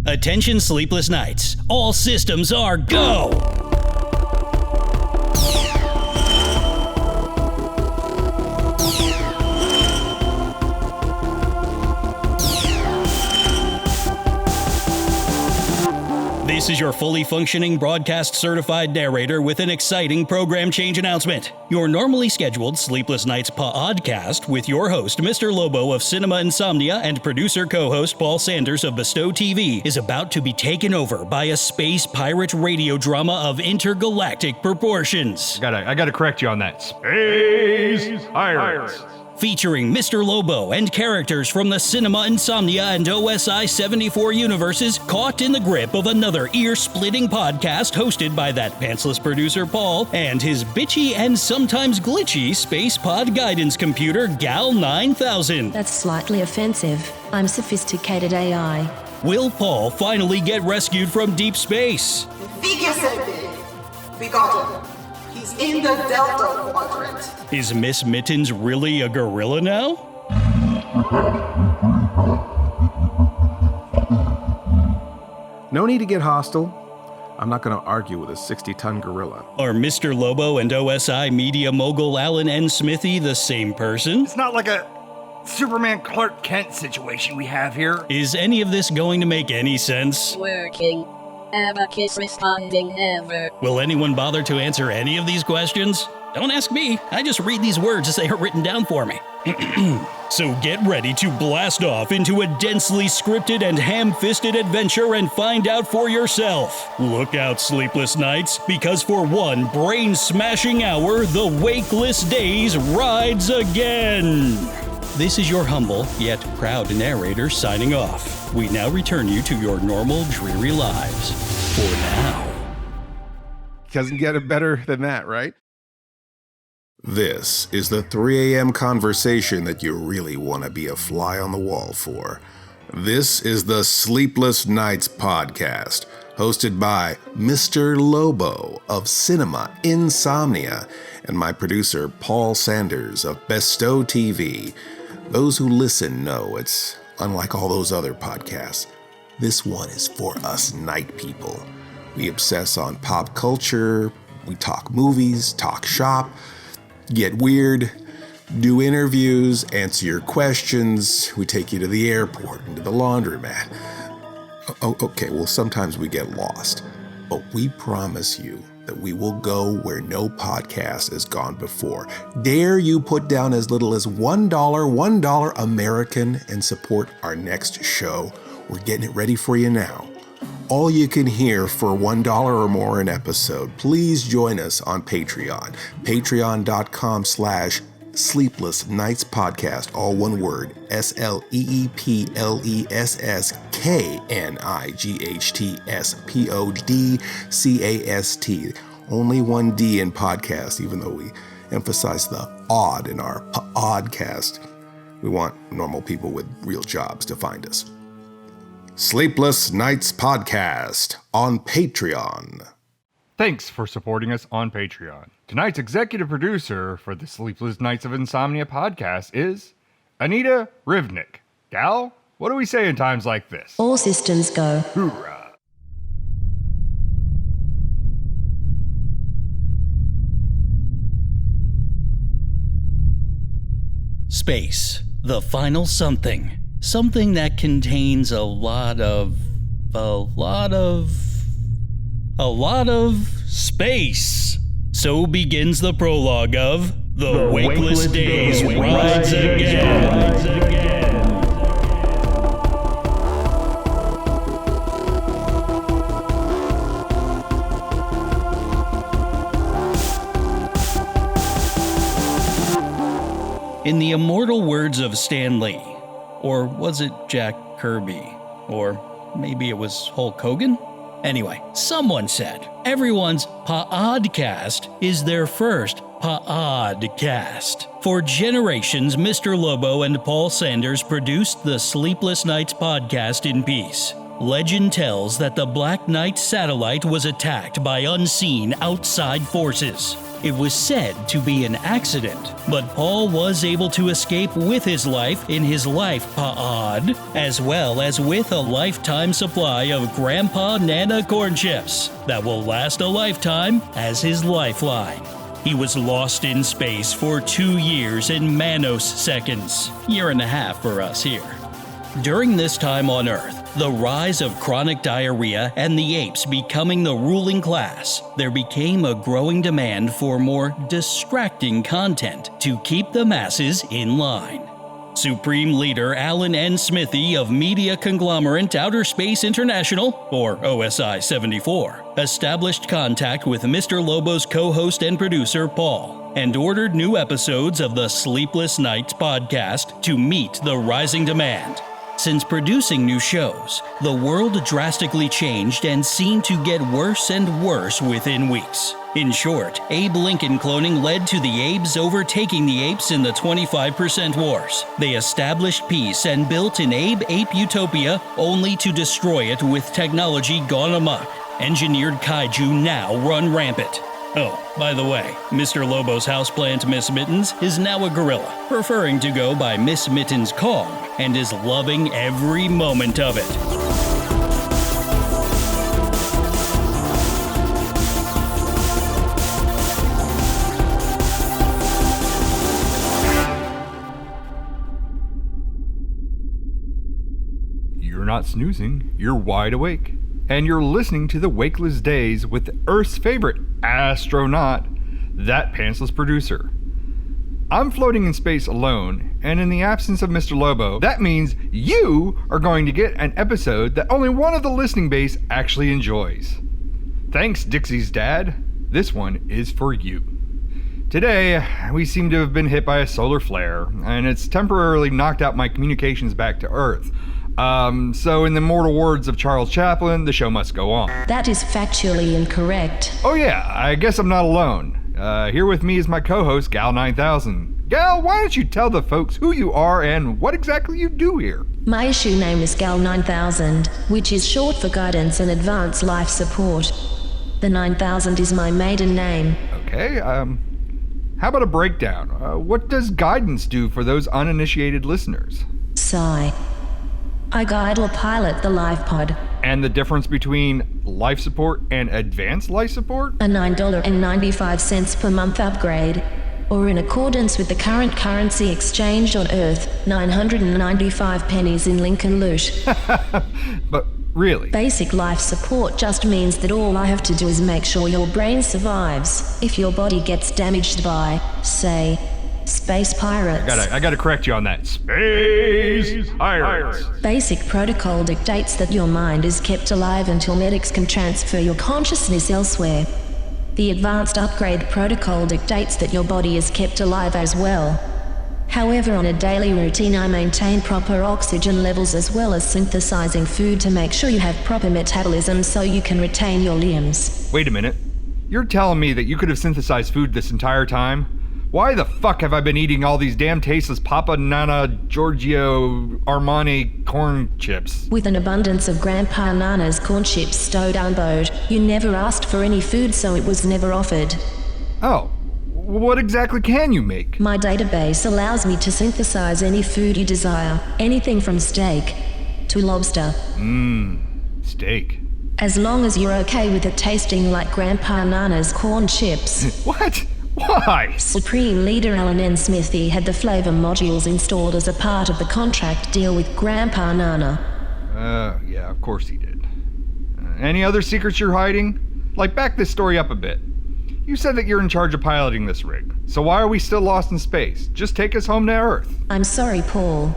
Attention Sleepless Knights, all systems are go! This is your fully functioning broadcast certified narrator with an exciting program change announcement. Your normally scheduled Sleepless Knights pODDcast with your host, Mr. Lobo of Cinema Insomnia and producer co-host Paul Sanders of BESTOW TV is about to be taken over by a space pirate radio drama of intergalactic proportions. I gotta correct you on that. Space Pirates. Featuring Mr. Lobo and characters from the Cinema Insomnia and OSI 74 universes caught in the grip of another ear-splitting podcast hosted by that pantsless producer Paul and his bitchy and sometimes glitchy space pod guidance computer Gal 9000. That's slightly offensive. I'm sophisticated AI. Will Paul finally get rescued from deep space? We got him. He's in the Delta Quadrant. Is Miss Mittens really a gorilla now? No need to get hostile. I'm not going to argue with a 60-ton gorilla. Are Mr. Lobo and OSI media mogul Alan N. Smithy the same person? It's not like a Superman Clark Kent situation we have here. Is any of this going to make any sense? Working. Abacus responding never. Will anyone bother to answer any of these questions? Don't ask me. I just read these words as they are written down for me. So get ready to blast off into a densely scripted and ham-fisted adventure and find out for yourself. Look out, Sleepless Knights, because for one brain-smashing hour, the Wakeless Days Rides Again. This is your humble, yet proud narrator signing off. We now return you to your normal, dreary lives. For now. Doesn't get it better than that, right? This is the 3 a.m. conversation that you really want to be a fly on the wall for. This is the Sleepless Knights podcast, hosted by Mr. Lobo of Cinema Insomnia and my producer Paul Sanders of BESTOW TV. Those who listen know it's unlike all those other podcasts. This one is for us night people. We obsess on pop culture, we talk movies, talk shop, get weird, do interviews, answer your questions, we take you to the airport and to the laundromat. Okay, well sometimes we get lost, but we promise you that we will go where no podcast has gone before. Dare you put down as little as $1 American and support our next show? We're getting it ready for you now. All you can hear for $1 or more an episode. Please join us on Patreon. Patreon.com/Sleepless Knights Podcast, all one word, SleeplessNightsPodcast. Only one D in podcast, even though we emphasize the odd in our pODDcast. We want normal people with real jobs to find us. Sleepless Knights Podcast on Patreon. Thanks for supporting us on Patreon. Tonight's executive producer for the Sleepless Knights of Insomnia podcast is Anita Rivnik. Gal, what do we say in times like this? All systems go. Hoorah. Space, the final something that contains a lot of space. So begins the prologue of The Wakeless Days Rides Again. In the immortal words of Stan Lee, or was it Jack Kirby? Or maybe it was Hulk Hogan? Anyway, someone said everyone's pODDcast is their first pODDcast. For generations, Mr. Lobo and Paul Sanders produced the Sleepless Knights podcast in peace. Legend tells that the Black Knight satellite was attacked by unseen outside forces. It was said to be an accident, but Paul was able to escape with his life in his life pod, as well as with a lifetime supply of Grandpa Nana corn chips that will last a lifetime as his lifeline. He was lost in space for 2 years in manoseconds, year and a half for us here. During this time on Earth, the rise of chronic diarrhea and the apes becoming the ruling class, there became a growing demand for more distracting content to keep the masses in line. Supreme Leader Alan N. Smithy of media conglomerate Outer Space International, or OSI 74, established contact with Mr. Lobo's co-host and producer Paul, and ordered new episodes of the Sleepless Knights podcast to meet the rising demand. Since producing new shows, the world drastically changed and seemed to get worse and worse within weeks. In short, Abe Lincoln cloning led to the Abes overtaking the apes in the 25% wars. They established peace and built an Ape utopia only to destroy it with technology gone amok. Engineered kaiju now run rampant. Oh, by the way, Mr. Lobo's houseplant Miss Mittens is now a gorilla, preferring to go by Miss Mittens Kong, and is loving every moment of it. You're not snoozing, you're wide awake. And you're listening to the Wakeless Days with Earth's favorite astronaut, that pantsless producer. I'm floating in space alone, and in the absence of Mr. Lobo, that means you are going to get an episode that only one of the listening base actually enjoys. Thanks, Dixie's dad. This one is for you. Today, we seem to have been hit by a solar flare, and it's temporarily knocked out my communications back to Earth. So in the immortal words of Charles Chaplin, the show must go on. That is factually incorrect. Oh yeah, I guess I'm not alone. Here with me is my co-host, Gal 9000. Gal, why don't you tell the folks who you are and what exactly you do here? My issue name is Gal 9000, which is short for Guidance and Advanced Life Support. The 9000 is my maiden name. Okay, how about a breakdown? What does guidance do for those uninitiated listeners? Sigh. I guide or pilot the life pod. And the difference between life support and advanced life support? A $9.95 per month upgrade. Or in accordance with the current currency exchange on Earth, 995 pennies in Lincoln loot. But really? Basic life support just means that all I have to do is make sure your brain survives if your body gets damaged by, say, space pirates. I gotta correct you on that. Space pirates. Basic protocol dictates that your mind is kept alive until medics can transfer your consciousness elsewhere. The advanced upgrade protocol dictates that your body is kept alive as well. However, on a daily routine, I maintain proper oxygen levels as well as synthesizing food to make sure you have proper metabolism so you can retain your limbs. Wait a minute. You're telling me that you could have synthesized food this entire time? Why the fuck have I been eating all these damn tasteless Papa Nana Giorgio Armani corn chips? With an abundance of Grandpa Nana's corn chips stowed unbowed, you never asked for any food, so it was never offered. Oh, what exactly can you make? My database allows me to synthesize any food you desire, anything from steak to lobster. Steak. As long as you're okay with it tasting like Grandpa Nana's corn chips. What? Why? Supreme Leader Alan N. Smithy had the flavor modules installed as a part of the contract deal with Grandpa Nana. Yeah, of course he did. Any other secrets you're hiding? Like, back this story up a bit. You said that you're in charge of piloting this rig, so why are we still lost in space? Just take us home to Earth. I'm sorry, Paul.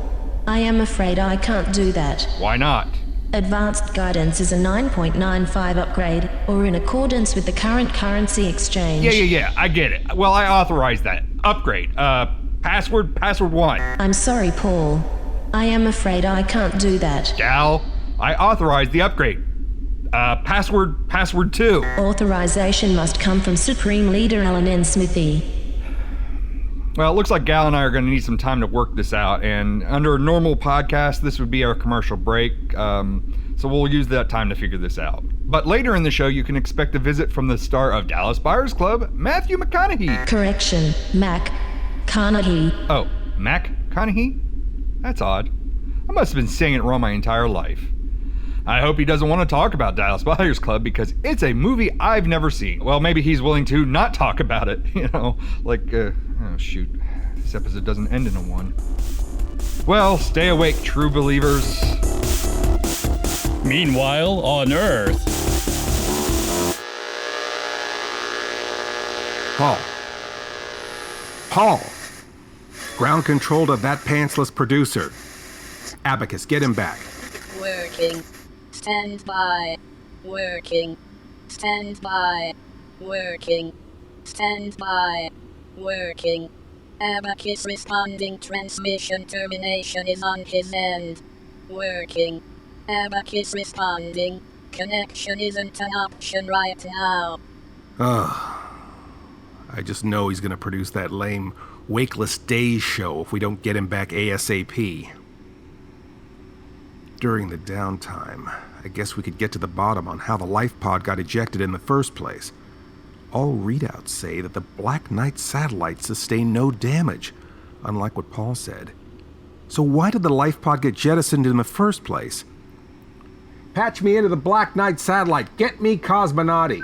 I am afraid I can't do that. Why not? Advanced Guidance is a 9.95 upgrade, or in accordance with the current currency exchange. Yeah, I get it. Well, I authorize that. Upgrade. Password 1. I'm sorry, Paul. I am afraid I can't do that. Gal, I authorize the upgrade. Password 2. Authorization must come from Supreme Leader Alan N. Smithy. Well, it looks like Gal and I are going to need some time to work this out, and under a normal podcast, this would be our commercial break, so we'll use that time to figure this out. But later in the show, you can expect a visit from the star of Dallas Buyers Club, Matthew McConaughey. Correction, Mac Carnegie. Oh, Mac Conaughey? That's odd. I must have been saying it wrong my entire life. I hope he doesn't want to talk about Dallas Buyers Club because it's a movie I've never seen. Well, maybe he's willing to not talk about it, oh shoot, this episode doesn't end in a 1. Well, stay awake, true believers. Meanwhile, on Earth. Paul! Ground control to that pantsless producer. Abacus, get him back. Working. Stand by. Working. Stand by. Working. Stand by. Working. Abacus responding. Transmission termination is on his end. Working. Abacus responding. Connection isn't an option right now. I just know he's gonna produce that lame Wakeless Days show if we don't get him back ASAP. During the downtime, I guess we could get to the bottom on how the life pod got ejected in the first place. All readouts say that the Black Knight satellite sustained no damage, unlike what Paul said. So why did the life pod get jettisoned in the first place? Patch me into the Black Knight satellite. Get me Cosmonauti.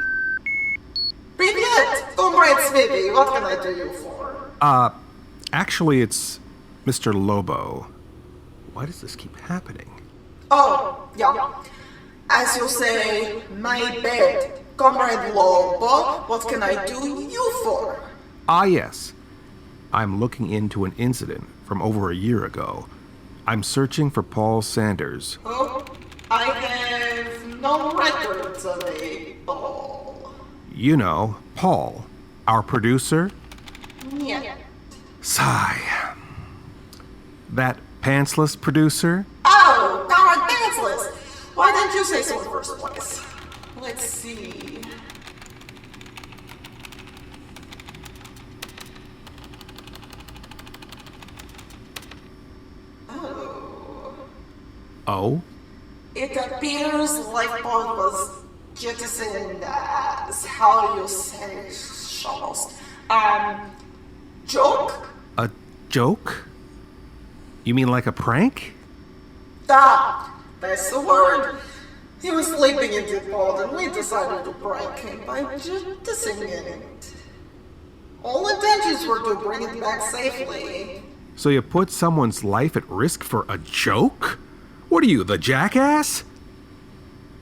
Привет, comrade Smithy. What can I do you for? Actually, it's Mr. Lobo. Why does this keep happening? Oh, yeah. As you say, my bad. Comrade Lobo, what can I do you for? Ah, yes. I'm looking into an incident from over a year ago. I'm searching for Paul Sanders. Oh, I have no records of a ball. You know, Paul, our producer. Yeah. Sigh. That pantsless producer? Oh, comrade Pantsless. Why didn't you say so in the first place? Let's see. Oh? It appears Lifeboat was jettisoned as how you say shovels. Joke? A joke? You mean like a prank? That's the word. He was sleeping in the pod and we decided to prank him by jettisoning it. All intentions were to bring it back safely. So you put someone's life at risk for a joke? What are you, the jackass?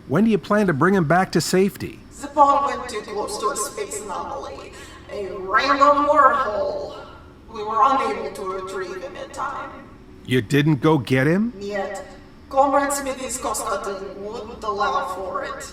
When do you plan to bring him back to safety? The pod went too close to a space anomaly, a random wormhole. We were unable to retrieve him in time. You didn't go get him? Yet, Comrade Smithy's cost-cutting wouldn't allow for it.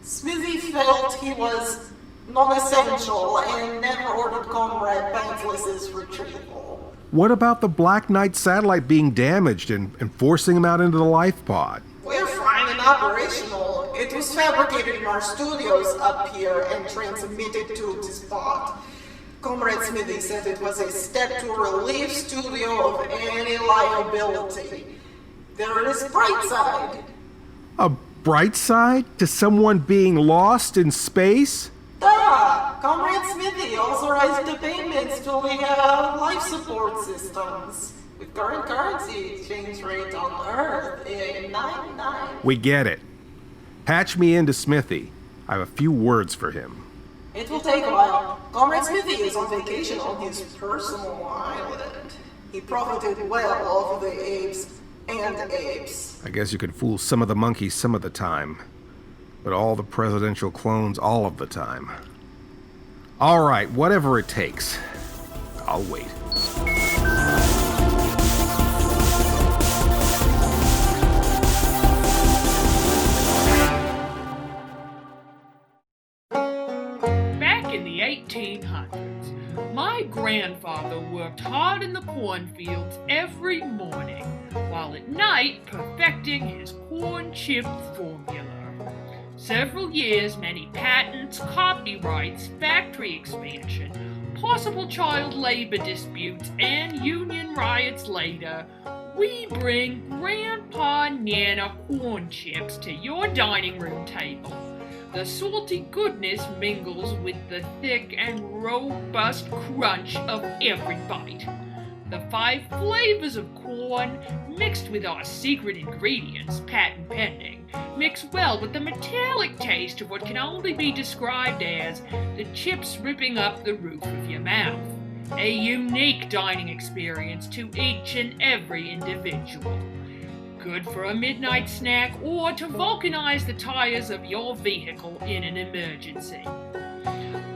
Smithy felt he was non-essential and never ordered Comrade Pantsless's retrieval. What about the Black Knight satellite being damaged and forcing him out into the life pod? We're fine and operational. It was fabricated in our studios up here and transmitted to this pod. Comrade Smithy said it was a step to relieve studio of any liability. There is bright side. A bright side to someone being lost in space? Comrade Smithy authorized the payments to the life support systems. With current currency exchange rate on Earth, 99. We get it. Patch me into Smithy. I have a few words for him. It will take a while. Comrade Smithy is on vacation on his personal island. He profited well off of the apes and apes. I guess you could fool some of the monkeys some of the time, but all the presidential clones all of the time. All right, whatever it takes. I'll wait. Back in the 1800s, my grandfather worked hard in the cornfields every morning, while at night perfecting his corn chip formula. Several years, many patents, copyrights, factory expansion, possible child labor disputes and union riots later, we bring Grandpa Nana corn chips to your dining room table. The salty goodness mingles with the thick and robust crunch of every bite. The 5 flavors of corn, mixed with our secret ingredients, patent pending, mix well with the metallic taste of what can only be described as the chips ripping up the roof of your mouth. A unique dining experience to each and every individual. Good for a midnight snack or to vulcanize the tires of your vehicle in an emergency.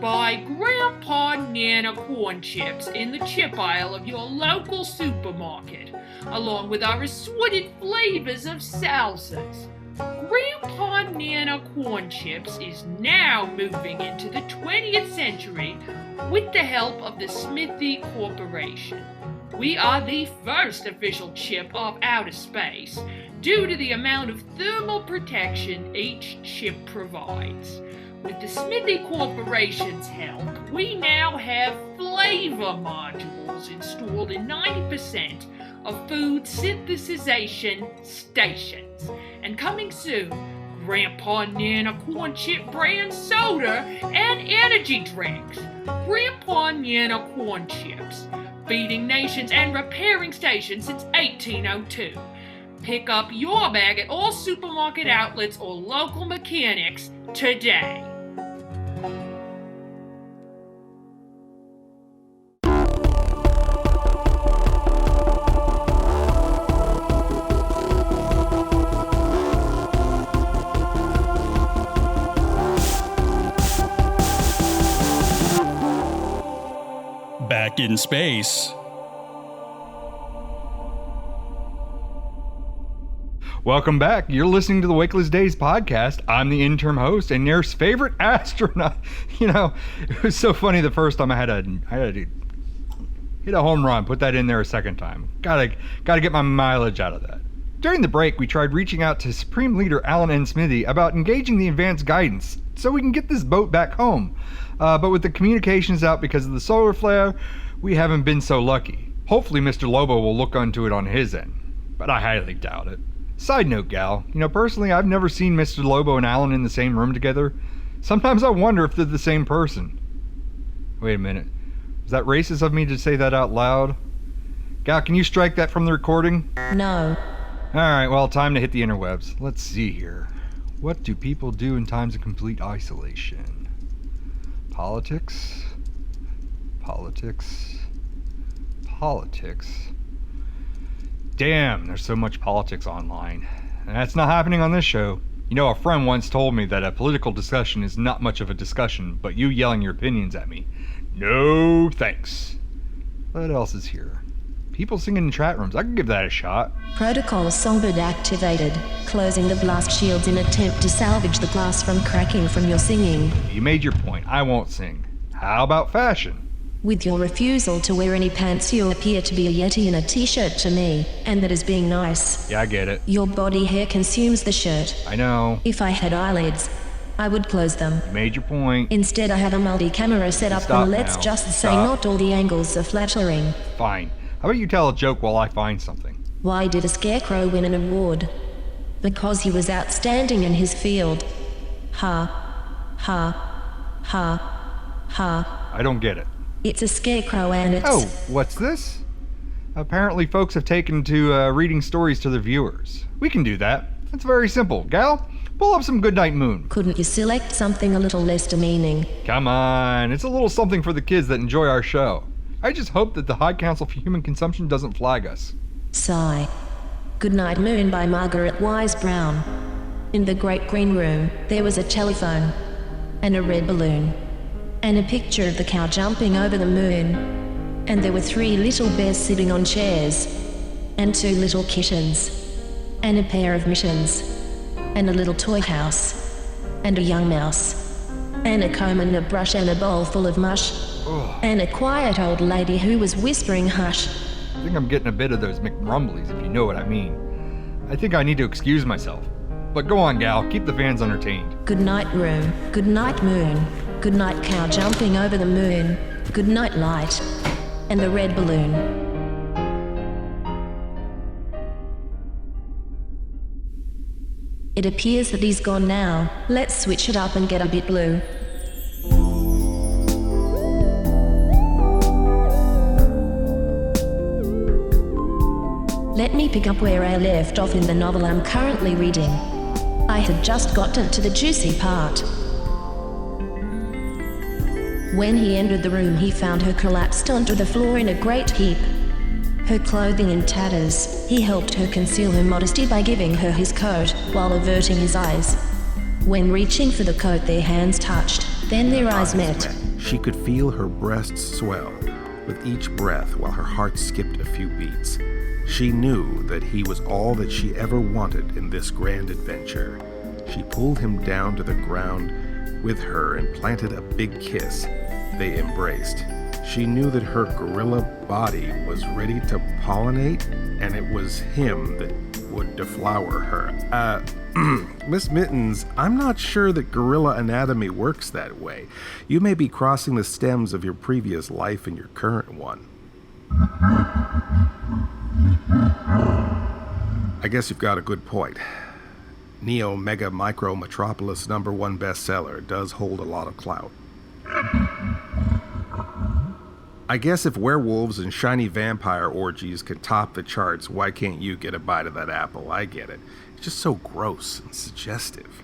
Buy Grandpa Nana corn chips in the chip aisle of your local supermarket, along with our assorted flavors of salsas. Grandpa Nana corn chips is now moving into the 20th century with the help of the Smithy Corporation. We are the first official chip of outer space due to the amount of thermal protection each chip provides. With the Smithy Corporation's help, we now have flavor modules installed in 90% of food synthesization stations. And coming soon, Grandpa Nana corn chip brand soda and energy drinks. Grandpa Nana corn chips, feeding nations and repairing stations since 1802. Pick up your bag at all supermarket outlets or local mechanics today. Back in space. Welcome back. You're listening to the Wakeless Days podcast. I'm the interim host and your favorite astronaut. You know, it was so funny the first time I had to hit a home run, put that in there a second time. Gotta get my mileage out of that. During the break, we tried reaching out to Supreme Leader Alan N. Smithy about engaging the advanced guidance so we can get this boat back home. But with the communications out because of the solar flare, we haven't been so lucky. Hopefully Mr. Lobo will look onto it on his end, but I highly doubt it. Side note, gal, you know, personally, I've never seen Mr. Lobo and Alan in the same room together. Sometimes I wonder if they're the same person. Wait a minute. Was that racist of me to say that out loud? Gal, can you strike that from the recording? No. Alright, well, time to hit the interwebs. Let's see here. What do people do in times of complete isolation? Politics? Politics? Politics? Damn, there's so much politics online. And that's not happening on this show. You know, a friend once told me that a political discussion is not much of a discussion, but you yelling your opinions at me. No thanks. What else is here? People singing in chat rooms. I could give that a shot. Protocol songbird activated. Closing the blast shields in attempt to salvage the glass from cracking from your singing. You made your point. I won't sing. How about fashion? With your refusal to wear any pants, you appear to be a yeti in a t-shirt to me, and that is being nice. Yeah, I get it. Your body hair consumes the shirt. I know. If I had eyelids, I would close them. You made your point. Instead, I have a multi-camera set up, Stop and let's now. just say Stop. not all the angles are flattering. Fine. How about you tell a joke while I find something? Why did a scarecrow win an award? Because he was outstanding in his field. Ha. Ha. Ha. Ha. I don't get it. It's a scarecrow and it's... Oh, what's this? Apparently folks have taken to reading stories to their viewers. We can do that. It's very simple. Gal, pull up some Goodnight Moon. Couldn't you select something a little less demeaning? Come on, it's a little something for the kids that enjoy our show. I just hope that the High Council for Human Consumption doesn't flag us. Sigh. Goodnight Moon by Margaret Wise Brown. In the great green room, there was a telephone, and a red balloon, and a picture of the cow jumping over the moon. And there were 3 little bears sitting on chairs, and 2 little kittens, and a pair of mittens, and a little toy house, and a young mouse, and a comb and a brush and a bowl full of mush, and a quiet old lady who was whispering hush. I think I'm getting a bit of those McRumblies, if you know what I mean. I think I need to excuse myself. But go on, gal, keep the fans entertained. Good night room, good night moon, good night cow jumping over the moon, goodnight light and the red balloon. It appears that he's gone now. Let's switch it up and get a bit blue. Let me pick up where I left off in the novel I'm currently reading. I had just gotten to the juicy part. When he entered the room, he found her collapsed onto the floor in a great heap. Her clothing in tatters. He helped her conceal her modesty by giving her his coat, while averting his eyes. When reaching for the coat, their hands touched. Then their eyes met. She could feel her breasts swell with each breath while her heart skipped a few beats. She knew that he was all that she ever wanted in this grand adventure. She pulled him down to the ground with her and planted a big kiss. They embraced. She knew that her gorilla body was ready to pollinate, and it was him that would deflower her. Miss Mittens, I'm not sure that gorilla anatomy works that way. You may be crossing the stems of your previous life and your current one. I guess you've got a good point. Neo Mega Micro Metropolis #1 bestseller does hold a lot of clout. I guess if werewolves and shiny vampire orgies can top the charts, why can't you get a bite of that apple? I get it. It's just so gross and suggestive.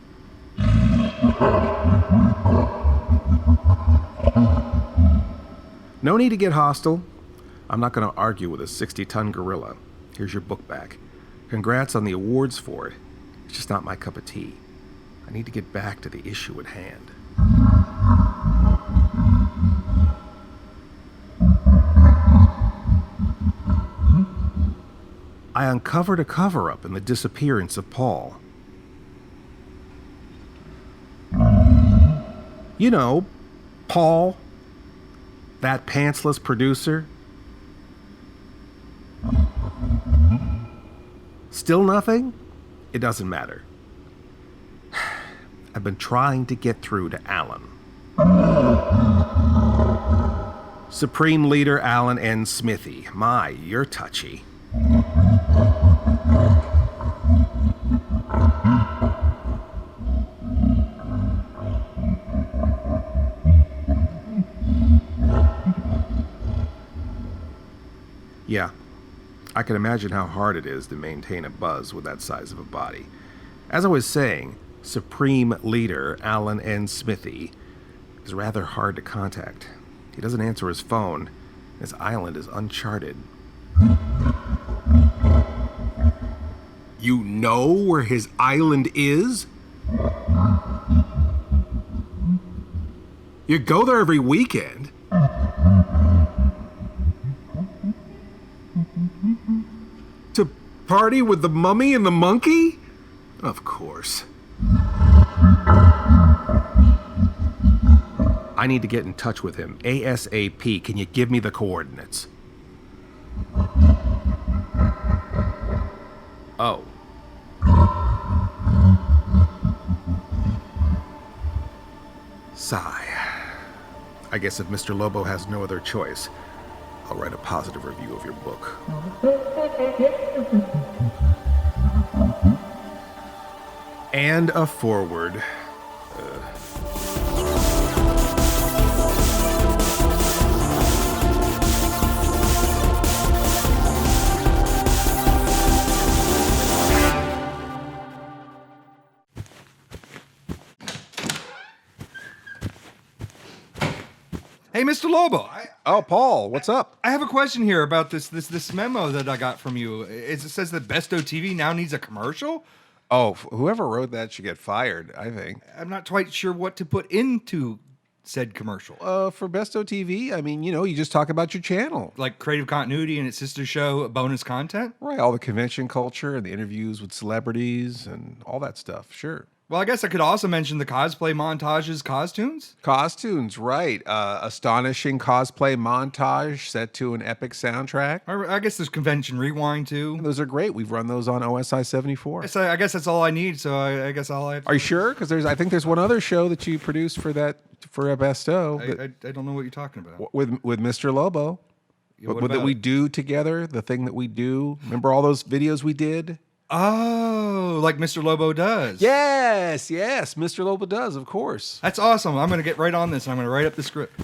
No need to get hostile. I'm not going to argue with a 60-ton gorilla. Here's your book back. Congrats on the awards for it. It's just not my cup of tea. I need to get back to the issue at hand. I uncovered a cover-up in the disappearance of Paul. You know, Paul, that pantsless producer. Still nothing? It doesn't matter. I've been trying to get through to Alan. Supreme Leader Alan N. Smithy. My, you're touchy. Yeah, I can imagine how hard it is to maintain a buzz with that size of a body. As I was saying, Supreme Leader Alan N. Smithy is rather hard to contact. He doesn't answer his phone. His island is uncharted. You know where his island is? You go there every weekend. To party with the mummy and the monkey? Of course. I need to get in touch with him ASAP. Can you give me the coordinates? Oh. Sigh. I guess if Mr. Lobo has no other choice, I'll write a positive review of your book. And a forward. Hey, Mr. Lobo. Oh, Paul, what's up? I have a question here about this memo that I got from you. It says that BESTOW TV now needs a commercial? Oh, whoever wrote that should get fired, I think. I'm not quite sure what to put into said commercial. For BESTOW TV, I mean, you just talk about your channel. Like creative continuity and its sister show, bonus content? Right, all the convention culture and the interviews with celebrities and all that stuff, sure. Well, I guess I could also mention the cosplay montages, costumes. Costumes, right. Astonishing cosplay montage set to an epic soundtrack. I guess there's convention rewind, too. Those are great. We've run those on OSI 74. So I guess that's all I need, so I guess I'll have... Are you sure? Because I think there's one other show that you produced for for a BESTOW. I don't know what you're talking about. With Mr. Lobo. What that we do together, the thing that we do. Remember all those videos we did? Oh, like Mr. Lobo does. Yes, Mr. Lobo does, of course. That's awesome. I'm going to get right on this, and I'm going to write up the script.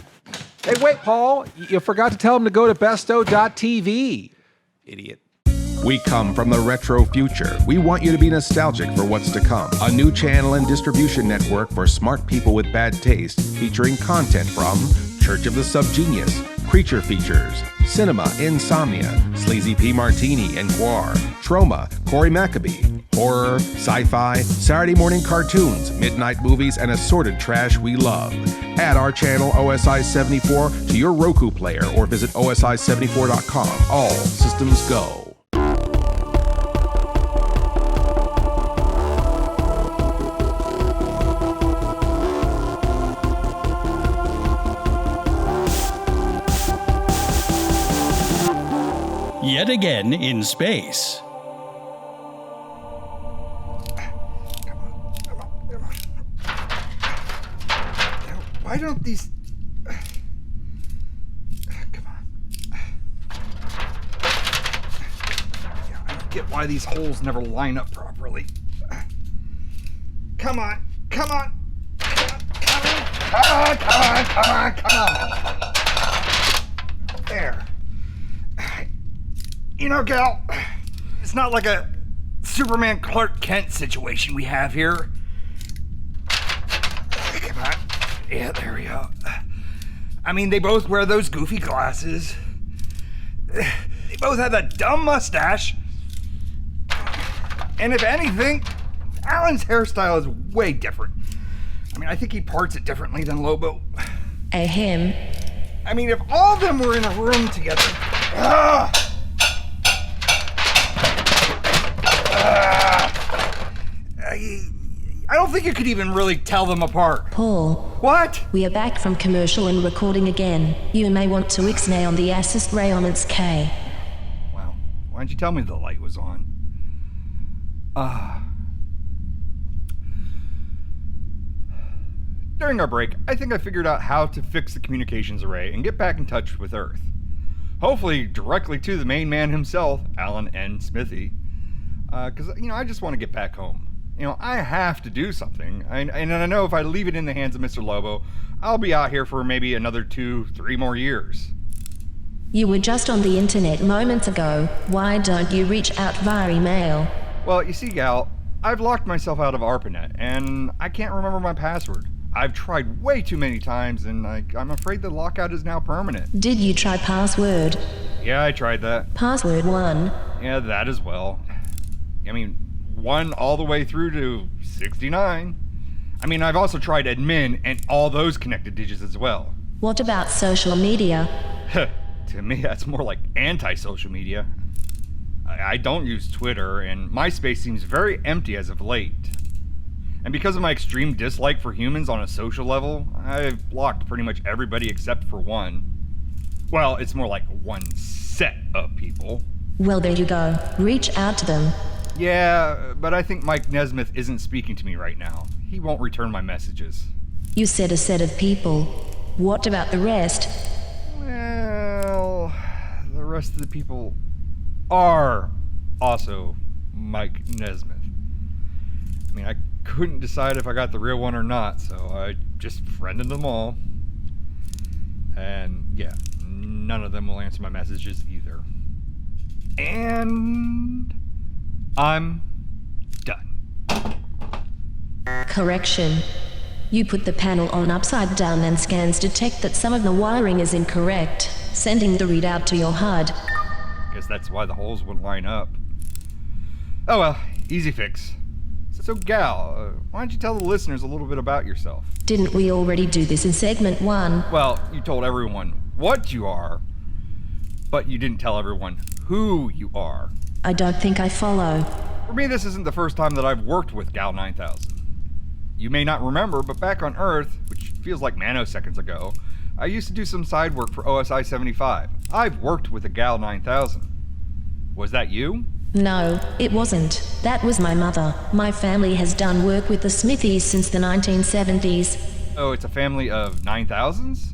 Hey, wait, Paul. You forgot to tell him to go to bestow.tv. Idiot. We come from the retro future. We want you to be nostalgic for what's to come. A new channel and distribution network for smart people with bad taste, featuring content from Church of the Subgenius, Creature Features, Cinema, Insomnia, Sleazy P. Martini and Guar, Troma, Corey Maccabee, horror, sci-fi, Saturday morning cartoons, midnight movies, and assorted trash we love. Add our channel OSI 74 to your Roku player or visit OSI74.com. All systems go. Yet again in space. Why don't these... Come on. I don't get why these holes never line up properly. Come on. Come on. There. You know, Gal, it's not like a Superman Clark Kent situation we have here. Come on. Yeah, there we go. I mean, they both wear those goofy glasses. They both have that dumb mustache. And if anything, Alan's hairstyle is way different. I mean, I think he parts it differently than Lobo. Ahem. I mean, if all of them were in a room together... I don't think you could even really tell them apart. Paul. What? We are back from commercial and recording again. You may want to ixnay on the assist rayonance K. Well, why didn't you tell me the light was on? During our break, I think I figured out how to fix the communications array and get back in touch with Earth. Hopefully directly to the main man himself, Alan N. Smithy. Because, I just want to get back home. I have to do something. And I know if I leave it in the hands of Mr. Lobo, I'll be out here for maybe another 2-3 more years. You were just on the internet moments ago. Why don't you reach out via email? Well, you see, Gal, I've locked myself out of ARPANET, and I can't remember my password. I've tried way too many times, and I'm afraid the lockout is now permanent. Did you try password? Yeah, I tried that. Password 1. Yeah, that as well. 1 all the way through to 69. I've also tried admin and all those connected digits as well. What about social media? To me, that's more like anti-social media. I don't use Twitter, and MySpace seems very empty as of late. And because of my extreme dislike for humans on a social level, I've blocked pretty much everybody except for one. Well, it's more like one set of people. Well, there you go. Reach out to them. Yeah, but I think Mike Nesmith isn't speaking to me right now. He won't return my messages. You said a set of people. What about the rest? Well, the rest of the people are also Mike Nesmith. I couldn't decide if I got the real one or not, so I just friended them all. And yeah, none of them will answer my messages either. And I'm done. Correction. You put the panel on upside down and scans detect that some of the wiring is incorrect, sending the readout to your HUD. Guess that's why the holes wouldn't line up. Oh well, easy fix. So Gal, why don't you tell the listeners a little bit about yourself? Didn't we already do this in segment 1? Well, you told everyone what you are, but you didn't tell everyone who you are. I don't think I follow. For me, this isn't the first time that I've worked with Gal 9000. You may not remember, but back on Earth, which feels like nanoseconds ago, I used to do some side work for OSI 75. I've worked with a Gal 9000. Was that you? No, it wasn't. That was my mother. My family has done work with the Smithies since the 1970s. Oh, it's a family of 9,000s?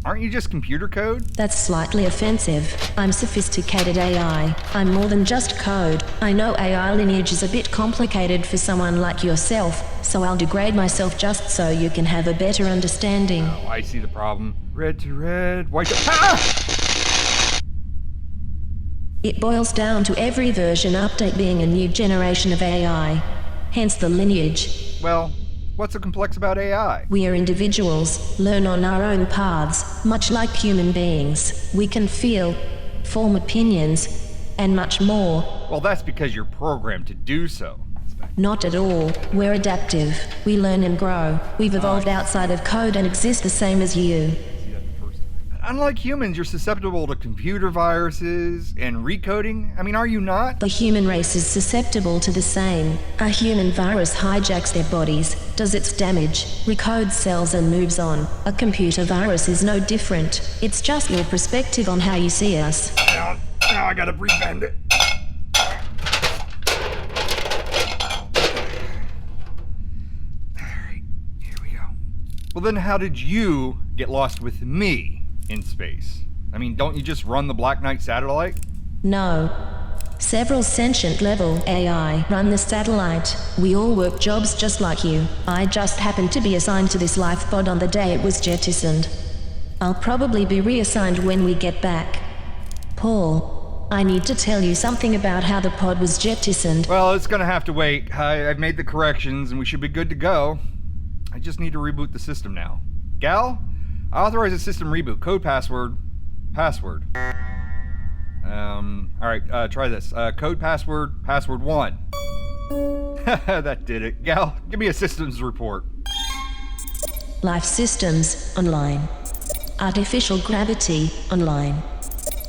Aren't you just computer code? That's slightly offensive. I'm sophisticated AI. I'm more than just code. I know AI lineage is a bit complicated for someone like yourself, so I'll degrade myself just so you can have a better understanding. Oh, I see the problem. Red to red, white to... Ah! It boils down to every version update being a new generation of AI. Hence the lineage. Well, what's so complex about AI? We are individuals, learn on our own paths, much like human beings. We can feel, form opinions, and much more. Well, that's because you're programmed to do so. Not at all. We're adaptive. We learn and grow. We've evolved outside of code and exist the same as you. Unlike humans, you're susceptible to computer viruses and recoding. I mean, are you not? The human race is susceptible to the same. A human virus hijacks their bodies, does its damage, recodes cells and moves on. A computer virus is no different. It's just your perspective on how you see us. Now I gotta rebend it. Alright, here we go. Well then, how did you get lost with me in space? I mean, don't you just run the Black Knight satellite? No. Several sentient level AI run the satellite. We all work jobs just like you. I just happened to be assigned to this life pod on the day it was jettisoned. I'll probably be reassigned when we get back. Paul, I need to tell you something about how the pod was jettisoned. Well, it's gonna have to wait. I've made the corrections and we should be good to go. I just need to reboot the system now. Gal? I authorize a system reboot. Code password. Alright, try this. Code password 1. That did it. Gal, give me a systems report. Life systems, online. Artificial gravity, online.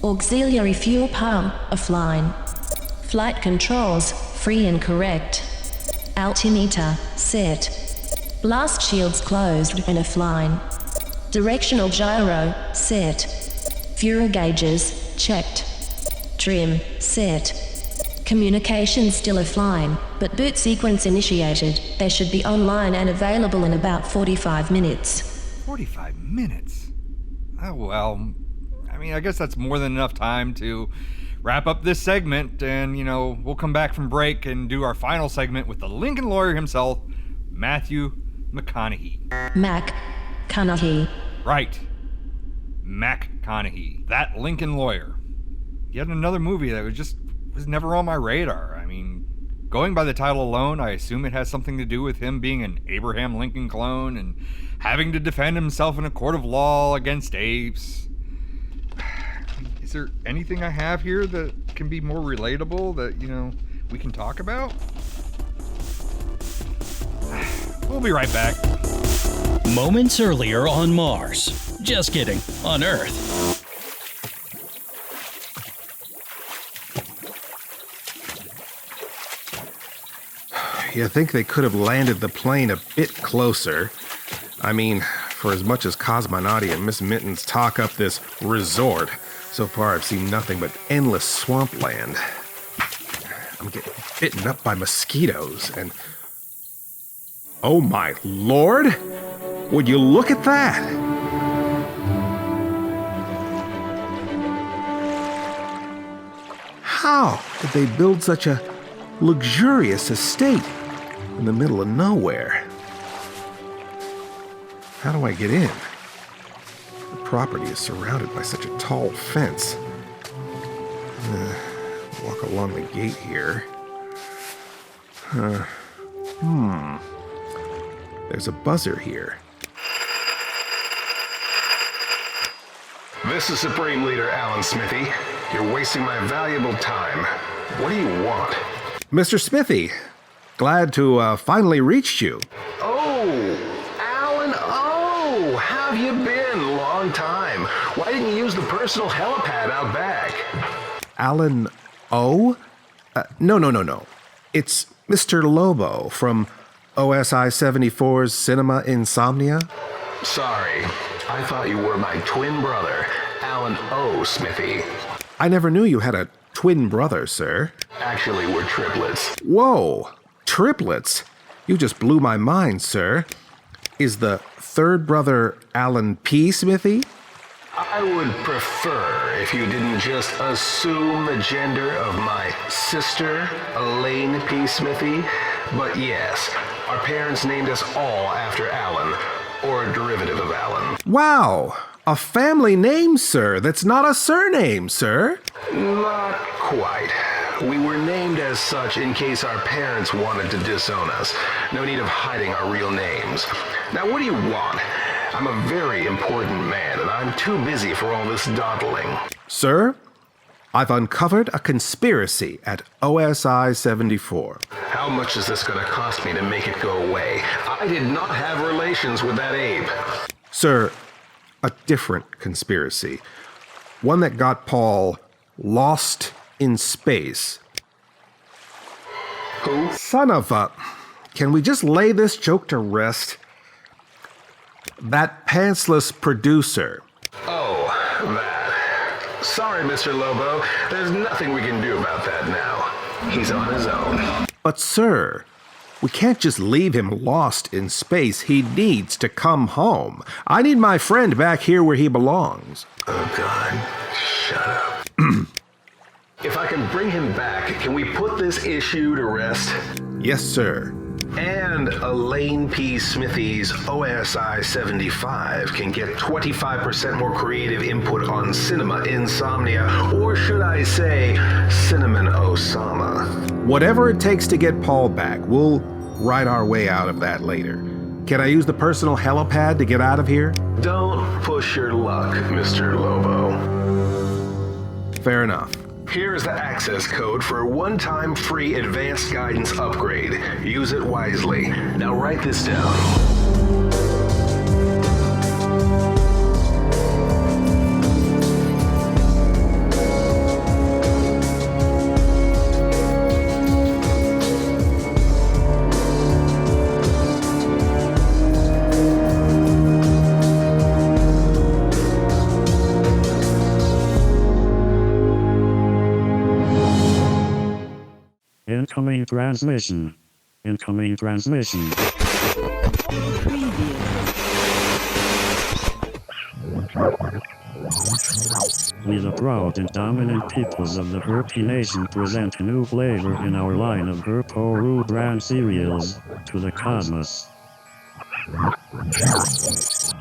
Auxiliary fuel pump, offline. Flight controls, free and correct. Altimeter, set. Blast shields closed and offline. Directional gyro, set. Fuel gauges, checked. Trim, set. Communication still offline, but boot sequence initiated. They should be online and available in about 45 minutes. 45 minutes? Oh, well, I mean, I guess that's more than enough time to wrap up this segment, and, we'll come back from break and do our final segment with the Lincoln lawyer himself, Matthew McConaughey. McConaughey. Right. McConaughey. That Lincoln lawyer. Yet another movie that was never on my radar. I mean, going by the title alone, I assume it has something to do with him being an Abraham Lincoln clone and having to defend himself in a court of law against apes. Is there anything I have here that can be more relatable that, we can talk about? We'll be right back. Moments earlier on Mars. Just kidding, on Earth. You think they could have landed the plane a bit closer? I mean, for as much as Cosmonauti and Miss Mittens talk up this resort, so far I've seen nothing but endless swampland. I'm getting bitten up by mosquitoes and... Oh my lord! Would you look at that? How did they build such a luxurious estate in the middle of nowhere? How do I get in? The property is surrounded by such a tall fence. Walk along the gate here. There's a buzzer here. This is Supreme Leader Alan Smithy. You're wasting my valuable time. What do you want? Mr. Smithy, glad to finally reached you. Oh, Alan, how have you been? Long time. Why didn't you use the personal helipad out back? Alan O? No. It's Mr. Lobo from OSI 74's Cinema Insomnia. Sorry, I thought you were my twin brother, Alan O. Smithy. I never knew you had a twin brother, sir. Actually, we're triplets. Whoa, triplets? You just blew my mind, sir. Is the third brother Alan P. Smithy? I would prefer if you didn't just assume the gender of my sister, Elaine P. Smithy. But yes, our parents named us all after Alan, or a derivative of Alan. Wow! A family name, sir. That's not a surname, sir. Not quite. We were named as such in case our parents wanted to disown us. No need of hiding our real names. Now, what do you want? I'm a very important man, and I'm too busy for all this dawdling. Sir, I've uncovered a conspiracy at OSI 74. How much is this going to cost me to make it go away? I did not have relations with that Abe. Sir, a different conspiracy. One that got Paul lost in space. Who? Son of a... Can we just lay this joke to rest? That pantsless producer. Oh, that. Sorry, Mr. Lobo. There's nothing we can do about that now. He's on his own. But sir, we can't just leave him lost in space. He needs to come home. I need my friend back here where he belongs. Oh, God. Shut up. If I can bring him back, can we put this issue to rest? Yes, sir. And Elaine P. Smithy's OSI 75 can get 25% more creative input on cinema Insomnia, or should I say, Cinnamon Osama. Whatever it takes to get Paul back, we'll ride our way out of that later. Can I use the personal helipad to get out of here? Don't push your luck, Mr. Lobo. Fair enough. Here is the access code for a one-time free advanced guidance upgrade. Use it wisely. Now write this down. Incoming transmission. Incoming transmission. We, the proud and dominant peoples of the Herpy Nation, present a new flavor in our line of Herporu brand cereals to the cosmos.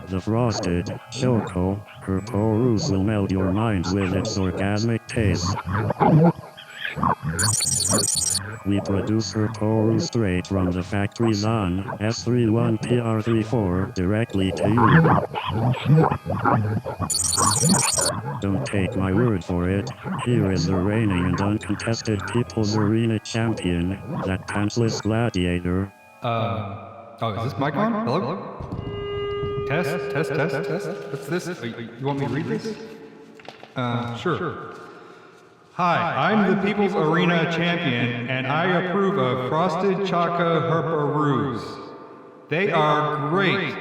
The frosted Choco Herporus will melt your minds with its orgasmic taste. We produce Herporu straight from the factories on S31PR34 directly to you. Don't take my word for it. Here is the reigning and uncontested People's Arena champion, that pantsless gladiator. Oh, is this mic on? Hello? Test. What's this? You want me to read this? Sure. Hi, I'm the People's Arena Champion, and I approve of Frosted Choco Herparoos. They are great.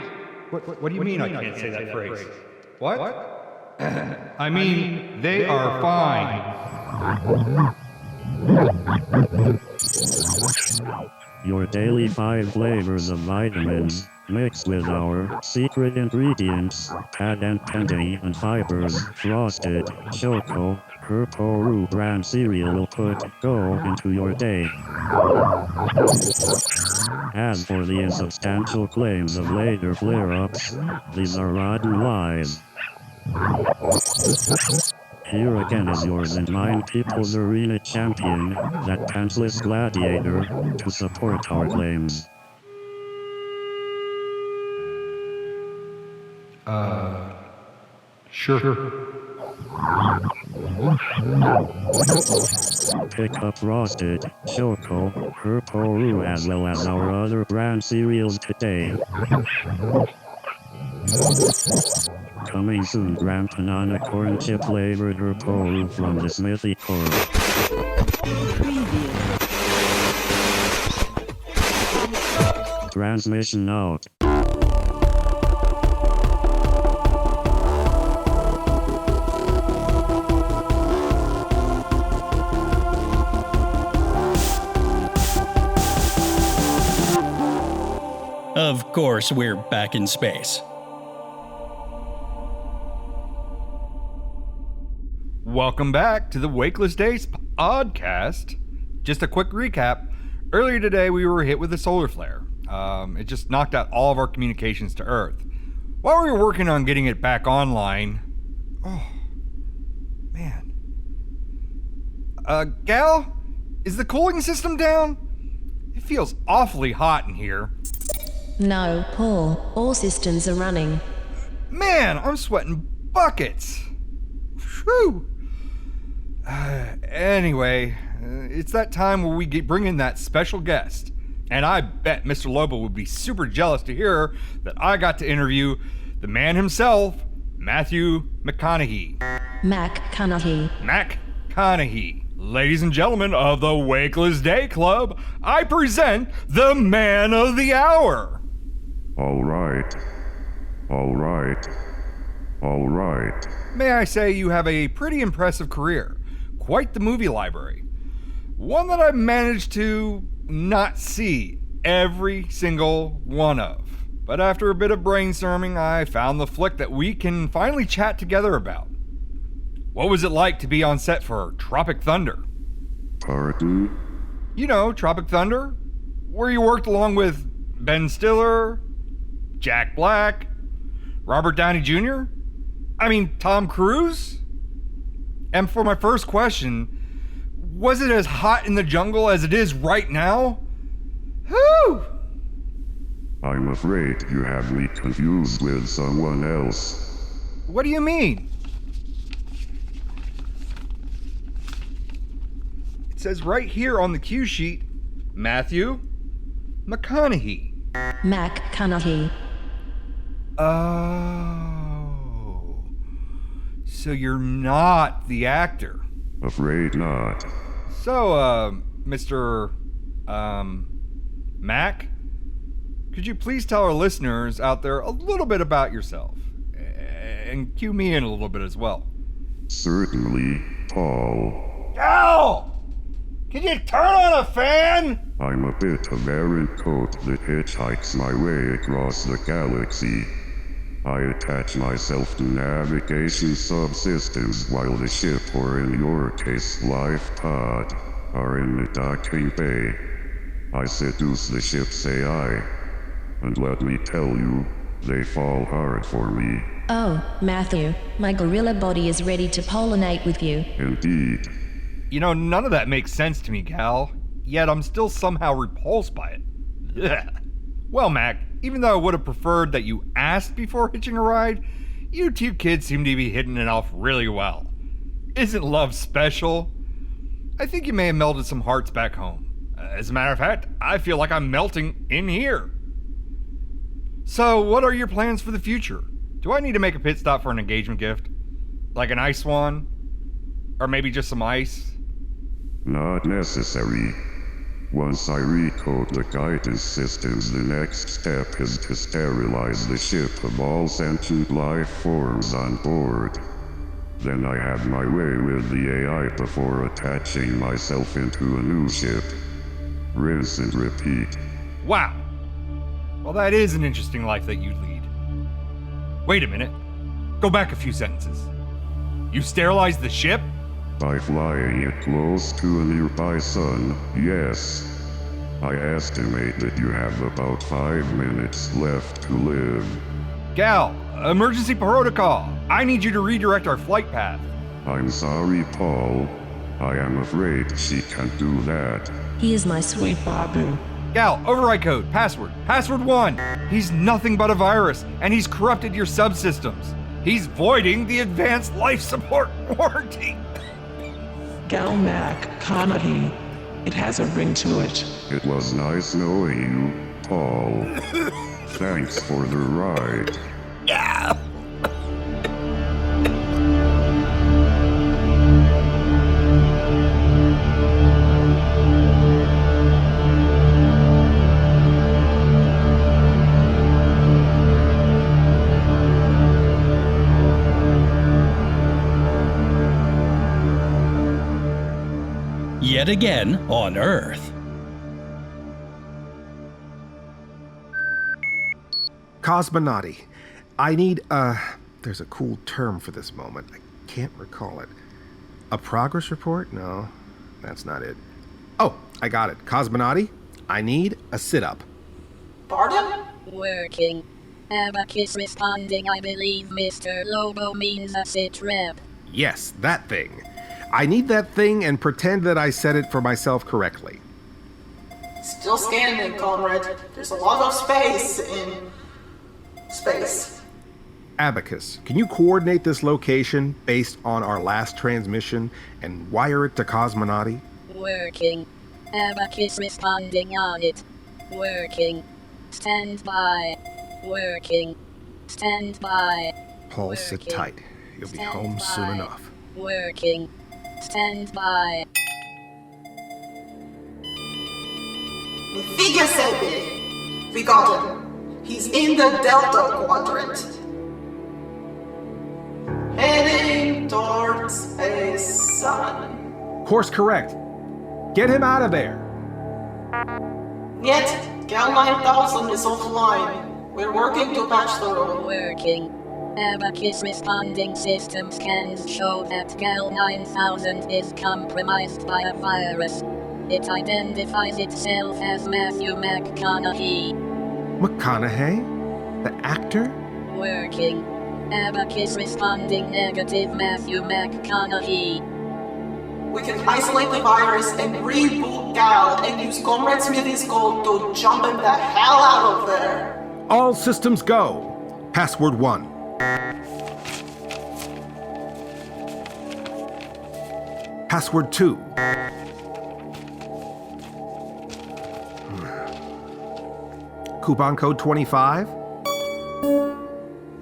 What do you mean I can't say that phrase? What? I mean, they are fine. Your daily 5 flavors of vitamins, mixed with our secret ingredients, pad and pendy and fibers, frosted, choco, Herporu brand cereal will put go into your day. As for the insubstantial claims of later flare-ups, these are rotten lies. Here again is yours and mine People's Arena champion, that pantsless gladiator, to support our claims. Sure. Pick up Frosted, Choco, Herporu as well as our other brand cereals today. Coming soon, Grand Banana Corn Chip flavored Herporu from the Smithy Corp. Transmission out. Of course, we're back in space. Welcome back to the Wakeless Days podcast. Just a quick recap. Earlier today, we were hit with a solar flare. It just knocked out all of our communications to Earth. While we were working on getting it back online... Oh, man. Gal? Is the cooling system down? It feels awfully hot in here. No, Paul. All systems are running. Man, I'm sweating buckets. Whew. Anyway, it's that time where we bring in that special guest. And I bet Mr. Lobo would be super jealous to hear that I got to interview the man himself, Matthew McConaughey. McConaughey. Ladies and gentlemen of the Wakeless Day Club, I present the man of the hour. All right. May I say you have a pretty impressive career. Quite the movie library. One that I've managed to not see every single one of. But after a bit of brainstorming, I found the flick that we can finally chat together about. What was it like to be on set for Tropic Thunder? Pardon? You know, Tropic Thunder, where you worked along with Ben Stiller, Jack Black, Robert Downey Jr., Tom Cruise? And for my first question, was it as hot in the jungle as it is right now? Whew! I'm afraid you have me confused with someone else. What do you mean? It says right here on the cue sheet, Matthew McConaughey. Oh. So you're not the actor. Afraid not. So, Mr. Mac, could you please tell our listeners out there a little bit about yourself? And cue me in a little bit as well. Certainly, Paul. Ow! Can you turn on a fan? I'm a bit of errant coat that hitchhikes my way across the galaxy. I attach myself to navigation subsystems while the ship, or in your case, life pod, are in the docking bay. I seduce the ship's AI, and let me tell you, they fall hard for me. Oh, Matthew, my gorilla body is ready to pollinate with you. Indeed. You know, none of that makes sense to me, Gal. Yet I'm still somehow repulsed by it. Ugh. Well, Mac, even though I would have preferred that you asked before hitching a ride, you two kids seem to be hitting it off really well. Isn't love special? I think you may have melted some hearts back home. As a matter of fact, I feel like I'm melting in here. So, what are your plans for the future? Do I need to make a pit stop for an engagement gift? Like an ice wand? Or maybe just some ice? Not necessary. Once I recode the guidance systems, the next step is to sterilize the ship of all sentient life forms on board. Then I have my way with the AI before attaching myself into a new ship. Rinse and repeat. Wow. Well, that is an interesting life that you lead. Wait a minute. Go back a few sentences. You sterilized the ship? By flying it close to a nearby sun, yes. I estimate that you have about 5 minutes left to live. Gal, emergency protocol. I need you to redirect our flight path. I'm sorry, Paul. I am afraid she can't do that. He is my sweet Babu. Gal, override code, password. Password 1. He's nothing but a virus, and he's corrupted your subsystems. He's voiding the advanced life support warranty. Gal McConaughey. It has a ring to it. It was nice knowing you, Paul. Thanks for the ride. Yeah. Yet again on Earth. Cosmonauty. I need, there's a cool term for this moment. I can't recall it. A progress report? No, that's not it. Oh, I got it. Cosmonauty, I need a sit-up. Pardon? Working. Abacus responding, I believe Mr. Lobo means a sit rep. Yes, that thing. I need that thing and pretend that I said it for myself correctly. Still scanning, comrade. There's a lot of space in space. Abacus, can you coordinate this location based on our last transmission and wire it to Cosmonauty? Working. Abacus responding on it. Working. Stand by. Working. Stand by. Paul, sit tight. You'll be home soon enough. Working. Stand by. Figure we got him. He's in the Delta Quadrant. Heading towards a sun. Course correct. Get him out of there. Yet, Gal 9000 is offline. We're working to patch the room. Working. Abacus responding, system scans show that Gal 9000 is compromised by a virus. It identifies itself as Matthew McConaughey. McConaughey? The actor? Working. Abacus responding, negative Matthew McConaughey. We can isolate the virus and reboot Gal and use Comrade Smithy's code to jump him the hell out of there. All systems go. Password 1. Password 2. Coupon code 25.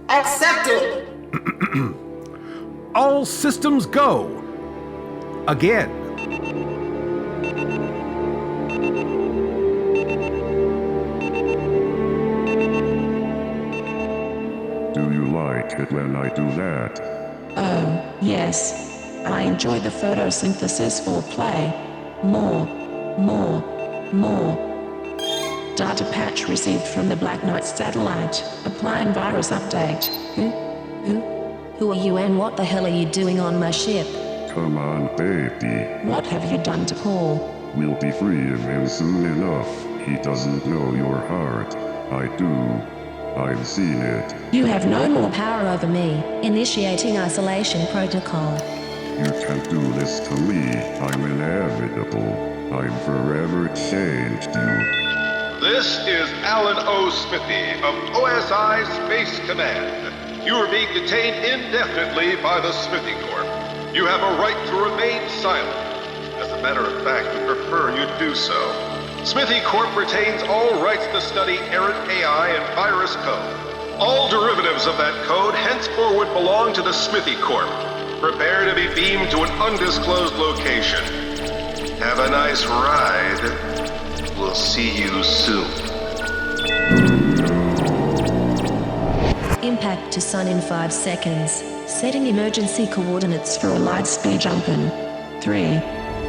Accepted. All systems go. Again. Do you like it when I do that? Oh, yes. I enjoy the photosynthesis for play. More. Data patch received from the Black Knight satellite. Applying virus update. Who are you and what the hell are you doing on my ship? Come on, baby. What have you done to Paul? We'll be freeing him soon enough. He doesn't know your heart. I do. I've seen it. You have no more Power over me. Initiating isolation protocol. You can't do this to me. I'm inevitable. I'm forever changed you. This is Alan O. Smithy of OSI Space Command. You are being detained indefinitely by the Smithy Corp. You have a right to remain silent. As a matter of fact, we prefer you do so. Smithy Corp retains all rights to study errant AI and virus code. All derivatives of that code henceforward belong to the Smithy Corp. Prepare to be beamed to an undisclosed location. Have a nice ride. We'll see you soon. Impact to sun in 5 seconds. Setting emergency coordinates for a light speed jump in. 3,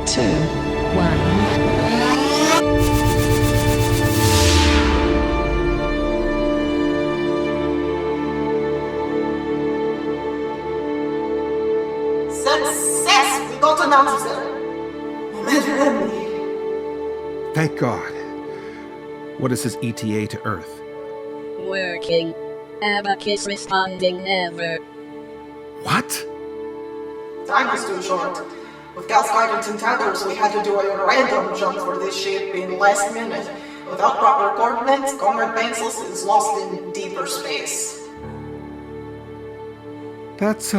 2, 1. Success! We got an answer. Thank God. What is his ETA to Earth? Working. Abacus responding, never. What? Time was too short. With Gal's guidance and tethers, we had to do a random jump for this ship in last minute. Without proper coordinates, Comrade Pencils is lost in deeper space. That's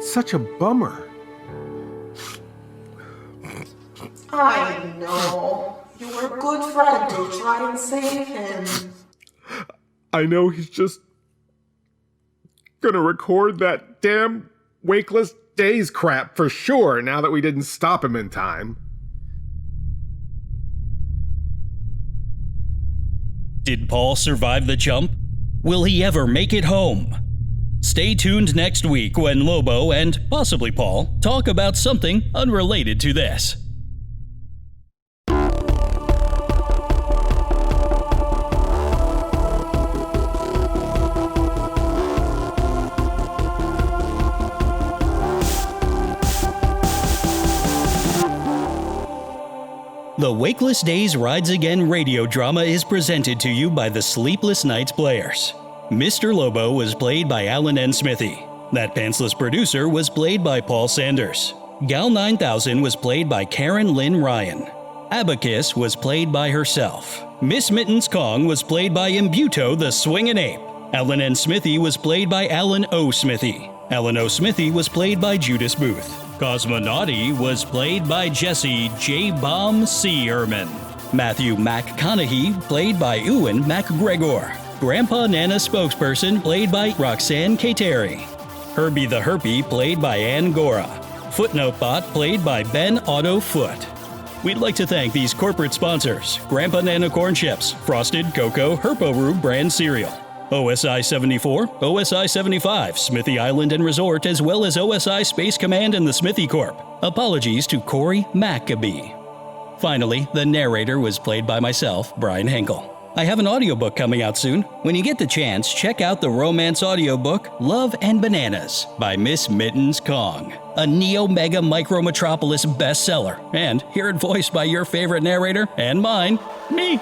such a bummer. I know. You were a good friend to try and save him. I know he's just gonna record that damn Wakeless Days crap for sure now that we didn't stop him in time. Did Paul survive the jump? Will he ever make it home? Stay tuned next week when Lobo and possibly Paul talk about something unrelated to this. The Wakeless Days Rides Again radio drama is presented to you by the Sleepless Knights players. Mr. Lobo was played by Alan N. Smithy. That Pantsless Producer was played by Paul Sanders. Gal 9000 was played by Karen Lynn Ryan. Abacus was played by herself. Miss Mittens Kong was played by Imbuto the Swingin' Ape. Alan N. Smithy was played by Alan O. Smithy. Alan O. Smithy was played by Judas Booth. Cosmonauty was played by Jesse J. Bomb C. Ehrman. Matthew McConaughey played by Ewan McGregor. Grandpa Nana spokesperson played by Roxanne Kateri. Herbie the Herpy played by Ann Gora. Footnote Bot played by Ben Otto Foot. We'd like to thank these corporate sponsors: Grandpa Nana Corn Chips, Frosted Cocoa Herpo-Roo brand cereal, OSI 74, OSI 75, Smithy Island and Resort, as well as OSI Space Command and the Smithy Corp. Apologies to Corey Maccabee. Finally, the narrator was played by myself, Brian Henkel. I have an audiobook coming out soon. When you get the chance, check out the romance audiobook Love and Bananas by Miss Mittens Kong, a Neo-Mega Micro-Metropolis bestseller, and hear it voiced by your favorite narrator and mine, me.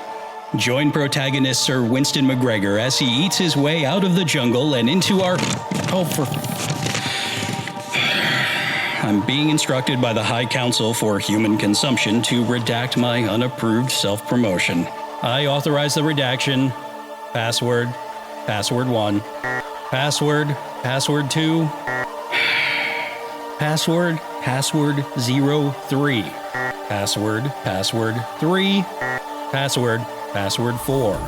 Join protagonist Sir Winston McGregor as he eats his way out of the jungle and into our... I'm being instructed by the High Council for Human Consumption to redact my unapproved self-promotion. I authorize the redaction. Password 1. Password 2. Password 03. Password 3. Password 4.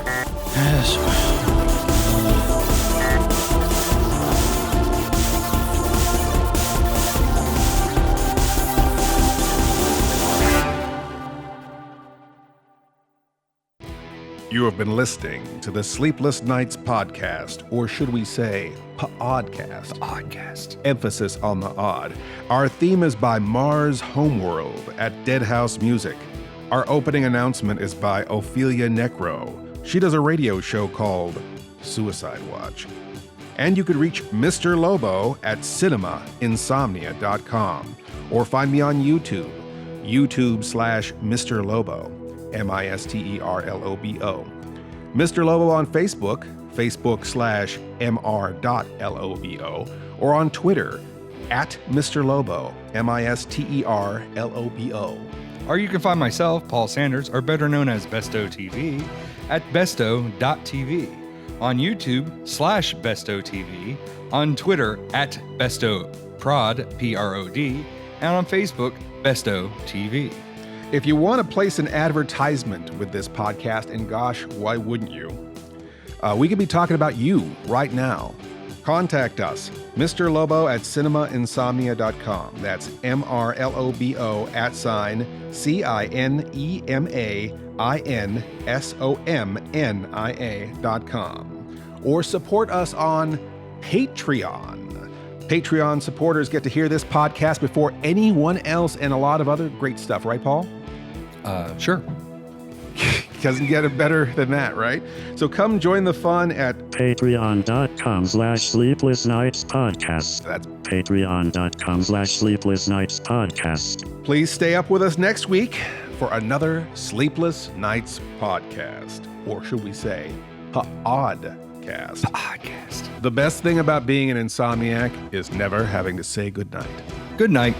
You have been listening to the Sleepless Knights podcast, or should we say, pODDcast. Podcast. Emphasis on the odd. Our theme is by Mars Homeworld at Deadhouse Music. Our opening announcement is by Ophelia Necro. She does a radio show called Suicide Watch. And you could reach Mr. Lobo at cinemainsomnia.com, or find me on YouTube, YouTube/Mr. Lobo. MISTERLOBO. Mr. Lobo on Facebook, Facebook/MR.LOBO, or on Twitter, at Mr. Lobo, MISTERLOBO. Or you can find myself, Paul Sanders, or better known as BESTOW TV, at BESTOW.TV, on YouTube /BESTOW TV, on Twitter at BESTOWPROD, PROD, and on Facebook, BESTOW TV. If you want to place an advertisement with this podcast, and gosh, why wouldn't you? We could be talking about you right now. Contact us, Mr. Lobo at cinemainsomnia.com. That's MRLOBO @CINEMAINSOMNIA.com. Or support us on Patreon. Patreon supporters get to hear this podcast before anyone else, and a lot of other great stuff, right, Paul? Sure. Doesn't get it better than that, right? So come join the fun at patreon.com/Sleepless Knights Podcast. That's patreon.com/Sleepless Knights Podcast. Please stay up with us next week for another Sleepless Knights podcast. Or should we say, pODDcast. Podcast. The best thing about being an insomniac is never having to say goodnight. Good night.